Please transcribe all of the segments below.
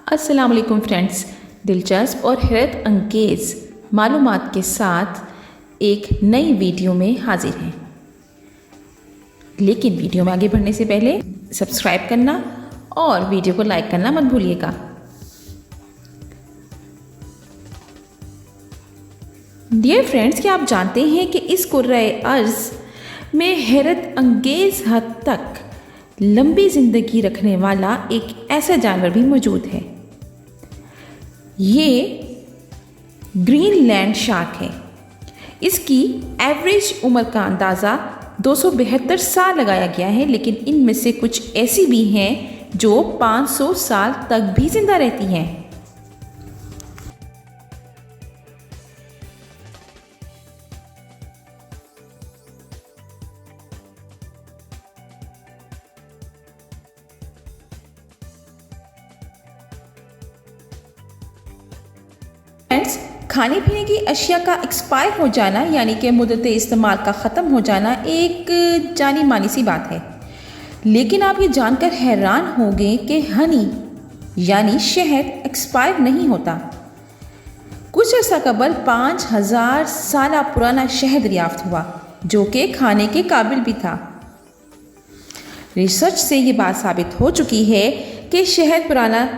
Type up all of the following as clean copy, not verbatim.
अस्सलाम वालेकुम फ्रेंड्स, दिलचस्प और हैरत अंगेज़ मालूमात के साथ एक नई वीडियो में हाजिर हैं। लेकिन वीडियो में आगे बढ़ने से पहले सब्सक्राइब करना और वीडियो को लाइक करना मत भूलिएगा। डियर फ्रेंड्स, क्या आप जानते हैं कि इस कुर्राए अर्ज़ में हैरत अंगेज़ हद तक लंबी ज़िंदगी रखने वाला एक ऐसा जानवर भी मौजूद है। ये ग्रीनलैंड शार्क है। इसकी एवरेज उम्र का अंदाज़ा 272 साल लगाया गया है, लेकिन इनमें से कुछ ऐसी भी हैं जो 500 साल तक भी जिंदा रहती हैं। फ्रेंड्स, खाने पीने की अशिया का एक्सपायर हो जाना यानी कि मुद्दत इस्तेमाल का ख़त्म हो जाना एक जानी मानी सी बात है, लेकिन आप ये जानकर हैरान होंगे कि हनी यानी शहद एक्सपायर नहीं होता। कुछ अर्सा कबल 5000 साल पुराना शहद दरियाफ्त हुआ जो कि खाने के काबिल भी था। रिसर्च से ये बात साबित हो चुकी है कि शहद पुराना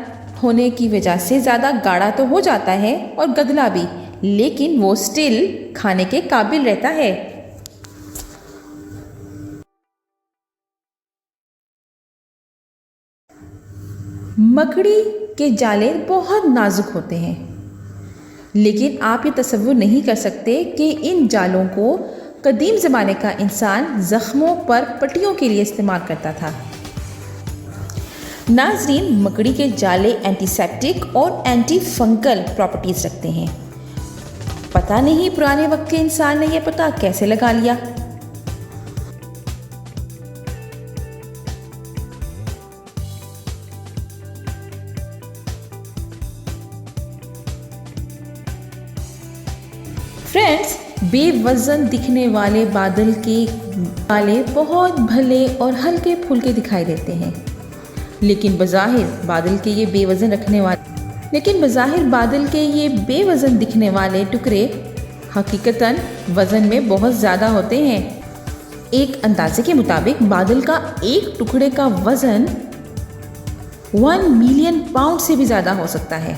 होने की वजह से ज़्यादा गाढ़ा तो हो जाता है और गदला भी, लेकिन वो स्टिल खाने के काबिल रहता है। मकड़ी के जाले बहुत नाजुक होते हैं, लेकिन आप ये तसव्वुर नहीं कर सकते कि इन जालों को कदीम ज़माने का इंसान ज़ख्मों पर पट्टियों के लिए इस्तेमाल करता था। नाजरीन, मकड़ी के जाले एंटीसेप्टिक और एंटी फंगल प्रॉपर्टीज़ रखते हैं। पता नहीं पुराने वक्त के इंसान ने यह पता कैसे लगा लिया। फ्रेंड्स, बेवजन दिखने वाले बादल के जाले बहुत भले और हल्के फुल्के दिखाई देते हैं, लेकिन बज़ाहिर बादल के ये बेवज़न दिखने वाले टुकड़े हकीकतन वज़न में बहुत ज़्यादा होते हैं। एक अंदाजे के मुताबिक बादल का एक टुकड़े का वज़न 1 मिलियन पाउंड से भी ज़्यादा हो सकता है।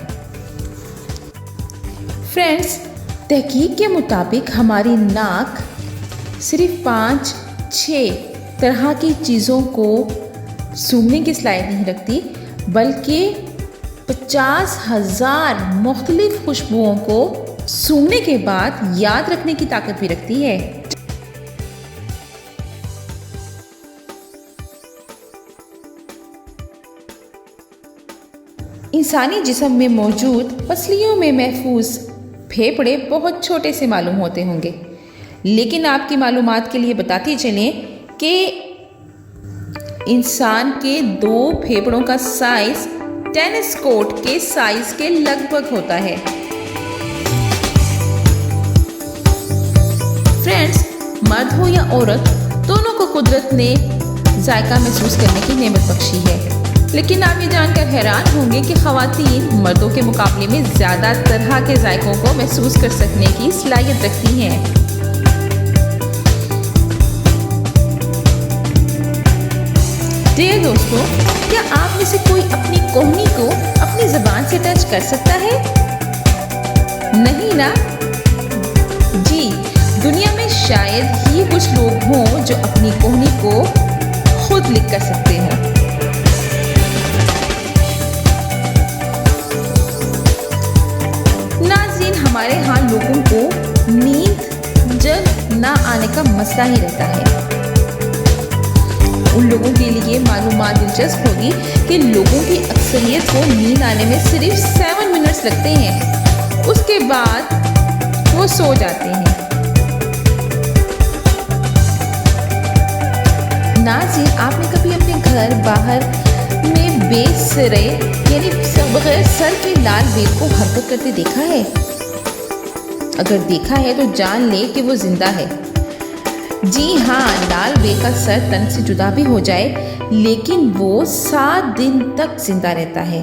फ्रेंड्स, तहकीक के मुताबिक हमारी नाक सिर्फ 5-6 तरह की चीज़ों को सूंघने की सलाहियत नहीं रखती, बल्कि 50,000 मुख्तलिफ खुशबुओं को सूंघने के बाद याद रखने की ताकत भी रखती है। इंसानी जिस्म में मौजूद पसलियों में महफूज फेफड़े बहुत छोटे से मालूम होते होंगे, लेकिन आपकी मालूमात के लिए बताती चलें कि इंसान के 2 फेफड़ों का साइज टेनिस कोर्ट के साइज के लगभग होता है। फ्रेंड्स, मर्द हो या औरत, दोनों को कुदरत ने जायका महसूस करने की नेमत बख्शी है, लेकिन आप ये जानकर हैरान होंगे कि ख़वातीन मर्दों के मुकाबले में ज़्यादा तरह के जायकों को महसूस कर सकने की सलाहियत रखती हैं। डियर दोस्तों, क्या आप में से कोई अपनी कोहनी को अपनी ज़बान से टच कर सकता है? नहीं ना? जी, दुनिया में शायद ही कुछ लोग हों जो अपनी कोहनी को खुद लिक कर सकते हैं। नाज़रीन, हमारे यहाँ लोगों को नींद जब ना आने का मसला ही रहता है। उन लोगों के लिए मालूमात दिलचस्प होगी कि लोगों की अक्सरियत को नींद आने में सिर्फ 7 मिनट्स लगते हैं, उसके बाद वो सो जाते हैं। नाज़रीन, आपने कभी अपने घर बाहर में बेसरे यानी बगैर सर के लाल बेल को हरकत करते देखा है? अगर देखा है तो जान ले कि वो जिंदा है। जी हाँ, लाल बेल का सर तन से जुदा भी हो जाए, लेकिन वो 7 दिन तक जिंदा रहता है।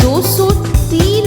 203